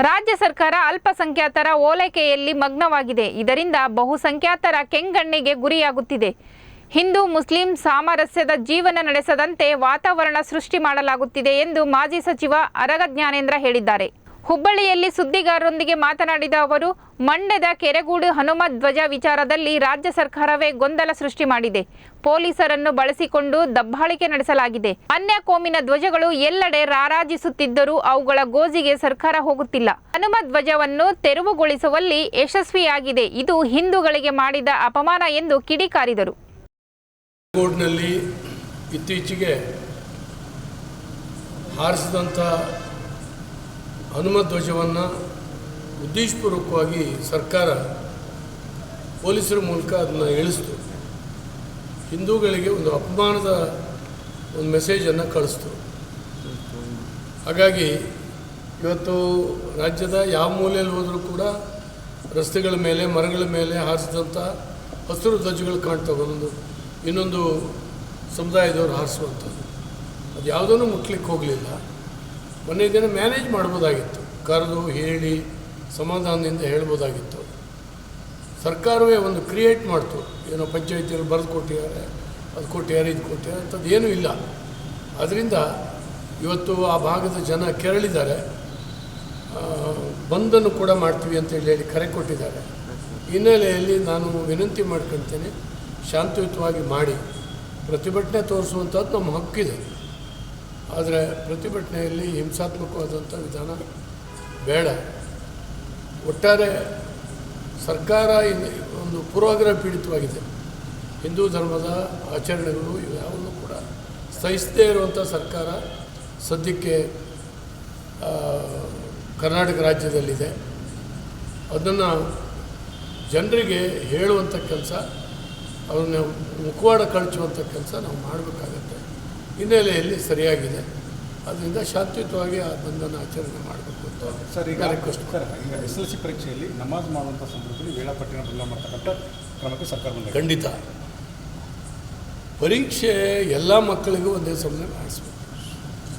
ರಾಜ್ಯ ಸರ್ಕಾರ ಅಲ್ಪಸಂಖ್ಯಾತರ ಓಲೈಕೆಯಲ್ಲಿ ಮಗ್ನವಾಗಿದೆ. ಇದರಿಂದ ಬಹುಸಂಖ್ಯಾತರ ಕೆಂಗಣ್ಣಿಗೆ ಗುರಿಯಾಗುತ್ತಿದೆ. ಹಿಂದೂ ಮುಸ್ಲಿಂ ಸಾಮರಸ್ಯದ ಜೀವನ ನಡೆಸದಂತೆ ವಾತಾವರಣ ಸೃಷ್ಟಿ ಮಾಡಲಾಗುತ್ತಿದೆ ಎಂದು ಮಾಜಿ ಸಚಿವ ಆರಗ ಜ್ಞಾನೇಂದ್ರ ಹೇಳಿದ್ದಾರೆ. ಹುಬ್ಬಳ್ಳಿಯಲ್ಲಿ ಸುದ್ದಿಗಾರರೊಂದಿಗೆ ಮಾತನಾಡಿದ ಅವರು, ಮಂಡ್ಯದ ಕೆರೆಗೂಡು ಹನುಮ ಧ್ವಜ ವಿಚಾರದಲ್ಲಿ ರಾಜ್ಯ ಸರ್ಕಾರವೇ ಗೊಂದಲ ಸೃಷ್ಟಿ ಮಾಡಿದೆ. ಪೊಲೀಸರನ್ನು ಬಳಸಿಕೊಂಡು ದಬ್ಬಾಳಿಕೆ ನಡೆಸಲಾಗಿದೆ. ಅನ್ಯ ಕೋಮಿನ ಧ್ವಜಗಳು ಎಲ್ಲೆಡೆ ರಾರಾಜಿಸುತ್ತಿದ್ದರೂ ಅವುಗಳ ಗೋಜಿಗೆ ಸರ್ಕಾರ ಹೋಗುತ್ತಿಲ್ಲ. ಹನುಮ ಧ್ವಜವನ್ನು ತೆರವುಗೊಳಿಸುವಲ್ಲಿ ಯಶಸ್ವಿಯಾಗಿದೆ. ಇದು ಹಿಂದೂಗಳಿಗೆ ಮಾಡಿದ ಅಪಮಾನ ಎಂದು ಕಿಡಿಕಾರಿದರು. ಕೋರ್ಟ್ನಲ್ಲಿ ಇತ್ತೀಚೆಗೆ ಹಾರಿಸಿದಂಥ ಹನುಮ ಧ್ವಜವನ್ನು ಉದ್ದೇಶಪೂರ್ವಕವಾಗಿ ಸರ್ಕಾರ ಪೊಲೀಸರ ಮೂಲಕ ಅದನ್ನು ಇಳಿಸ್ತು. ಹಿಂದೂಗಳಿಗೆ ಒಂದು ಅಪಮಾನದ ಒಂದು ಮೆಸೇಜನ್ನು ಕಳಿಸ್ತು. ಹಾಗಾಗಿ ಇವತ್ತು ರಾಜ್ಯದ ಯಾವ ಮೂಲೆಯಲ್ಲಿ ಹೋದರೂ ಕೂಡ ರಸ್ತೆಗಳ ಮೇಲೆ, ಮರಗಳ ಮೇಲೆ ಹಾರಿಸಿದಂಥ ಹಸಿರು ಧ್ವಜಗಳು ಕಾಣ್ತವೆ. ಇನ್ನೊಂದು ಸಮುದಾಯದವರು ಹಾರಿಸುವಂಥದ್ದು ಅದು ಯಾವುದನ್ನು ಮುಟ್ಲಿಕ್ಕೆ ಹೋಗಲಿಲ್ಲ. ಮೊನ್ನೆ ದಿನ ಮ್ಯಾನೇಜ್ ಮಾಡ್ಬೋದಾಗಿತ್ತು, ಕರೆದು ಹೇಳಿ ಸಮಾಧಾನದಿಂದ ಹೇಳ್ಬೋದಾಗಿತ್ತು. ಸರ್ಕಾರವೇ ಒಂದು ಕ್ರಿಯೇಟ್ ಮಾಡ್ತು, ಏನೋ ಪಂಚಾಯಿತಿಯಲ್ಲಿ ಬರೆದು ಕೊಟ್ಟಿದ್ದಾರೆ, ಅದು ಕೊಟ್ಟಿದ್ದಾರೆ, ಇದು ಕೊಟ್ಟಿದ್ದಾರೆ ಅಂಥದ್ದು ಏನೂ ಇಲ್ಲ. ಅದರಿಂದ ಇವತ್ತು ಆ ಭಾಗದ ಜನ ಕೆರಳಿದ್ದಾರೆ. ಬಂದನ್ನು ಕೂಡ ಮಾಡ್ತೀವಿ ಅಂತ ಹೇಳಿ ಕರೆ ಕೊಟ್ಟಿದ್ದಾರೆ. ಹಿನ್ನೆಲೆಯಲ್ಲಿ ನಾನು ವಿನಂತಿ ಮಾಡ್ಕೊಳ್ತೇನೆ, ಶಾಂತಿಯುತವಾಗಿ ಮಾಡಿ ಪ್ರತಿಭಟನೆ ತೋರಿಸುವಂಥದ್ದು ನಮ್ಮ ಹಕ್ಕಿದೆ. ಆದರೆ ಪ್ರತಿಭಟನೆಯಲ್ಲಿ ಹಿಂಸಾತ್ಮಕವಾದಂಥ ವಿಧಾನ ಬೇಡ. ಒಟ್ಟಾರೆ ಸರ್ಕಾರ ಒಂದು ಪೂರ್ವಾಗ್ರಹ ಪೀಡಿತವಾಗಿದೆ. ಹಿಂದೂ ಧರ್ಮದ ಆಚರಣೆಗಳು ಇವ್ಯಾವನ್ನೂ ಕೂಡ ಸಹಿಸದೇ ಇರುವಂಥ ಸರ್ಕಾರ ಸದ್ಯಕ್ಕೆ ಕರ್ನಾಟಕ ರಾಜ್ಯದಲ್ಲಿದೆ. ಅದನ್ನು ಜನರಿಗೆ ಹೇಳುವಂಥ ಕೆಲಸ, ಅವ್ರನ್ನ ಮುಖವಾಡ ಕಳಚುವಂಥ ಕೆಲಸ ನಾವು ಮಾಡಬೇಕಾಗತ್ತೆ. ಹಿನ್ನೆಲೆಯಲ್ಲಿ ಸರಿಯಾಗಿದೆ. ಅದರಿಂದ ಶಾಂತಿಯುತವಾಗಿ ಆ ಬಂಧನ ಆಚರಣೆ ಮಾಡಬೇಕು ಅಂತ ಸರ್. ಈಗ SSLC ಪರೀಕ್ಷೆಯಲ್ಲಿ ನಮಾಜ್ ಮಾಡುವಂಥ ಸಂದರ್ಭದಲ್ಲಿ ವೇಳಾಪಟ್ಟಿನ ಬದಲಾವಣೆ ಮಾಡ್ತಕ್ಕಂಥ ಕ್ರಮಕ್ಕೆ ಸರ್ಕಾರ ಬಂದಿದೆ. ಖಂಡಿತ ಪರೀಕ್ಷೆ ಎಲ್ಲ ಮಕ್ಕಳಿಗೂ ಒಂದೇ ಸಮಯ ಮಾಡಿಸ್ಬೇಕು.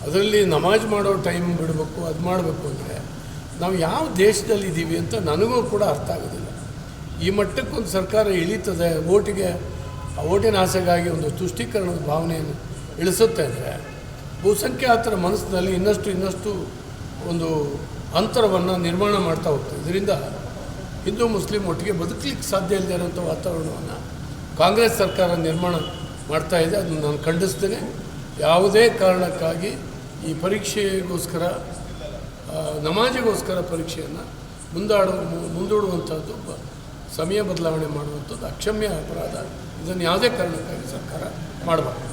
ಅದರಲ್ಲಿ ನಮಾಜ್ ಮಾಡೋ ಟೈಮ್ ಬಿಡಬೇಕು, ಅದು ಮಾಡಬೇಕು ಅಂದರೆ ನಾವು ಯಾವ ದೇಶದಲ್ಲಿದ್ದೀವಿ ಅಂತ ನನಗೂ ಕೂಡ ಅರ್ಥ ಆಗೋದಿಲ್ಲ. ಈ ಮಟ್ಟಕ್ಕೊಂದು ಸರ್ಕಾರ ಇಳೀತದೆ, ಓಟಿನ ಆಸೆಗಾಗಿ ಒಂದು ತುಷ್ಟೀಕರಣದ ಭಾವನೆಯನ್ನು ಇಳಿಸುತ್ತೆ ಅಂದರೆ ಬಹುಸಂಖ್ಯಾತರ ಮನಸ್ಸಿನಲ್ಲಿ ಇನ್ನಷ್ಟು ಒಂದು ಅಂತರವನ್ನು ನಿರ್ಮಾಣ ಮಾಡ್ತಾ ಹೋಗ್ತದೆ. ಇದರಿಂದ ಹಿಂದೂ ಮುಸ್ಲಿಂ ಒಟ್ಟಿಗೆ ಬದುಕಲಿಕ್ಕೆ ಸಾಧ್ಯ ಇಲ್ಲದೆ ಇರೋಂಥ ವಾತಾವರಣವನ್ನು ಕಾಂಗ್ರೆಸ್ ಸರ್ಕಾರ ನಿರ್ಮಾಣ ಮಾಡ್ತಾಯಿದೆ. ಅದನ್ನು ನಾನು ಖಂಡಿಸ್ತೇನೆ. ಯಾವುದೇ ಕಾರಣಕ್ಕಾಗಿ ಈ ಪರೀಕ್ಷೆಗೋಸ್ಕರ, ನಮಾಜಿಗೋಸ್ಕರ ಪರೀಕ್ಷೆಯನ್ನು ಮುಂದೂಡುವಂಥದ್ದು, ಸಮಯ ಬದಲಾವಣೆ ಮಾಡುವಂಥದ್ದು ಅಕ್ಷಮ್ಯ ಅಪರಾಧ. ಇದನ್ನು ಯಾವುದೇ ಕಾರಣಕ್ಕಾಗಿ ಸರ್ಕಾರ ಮಾಡಬಾರ್ದು.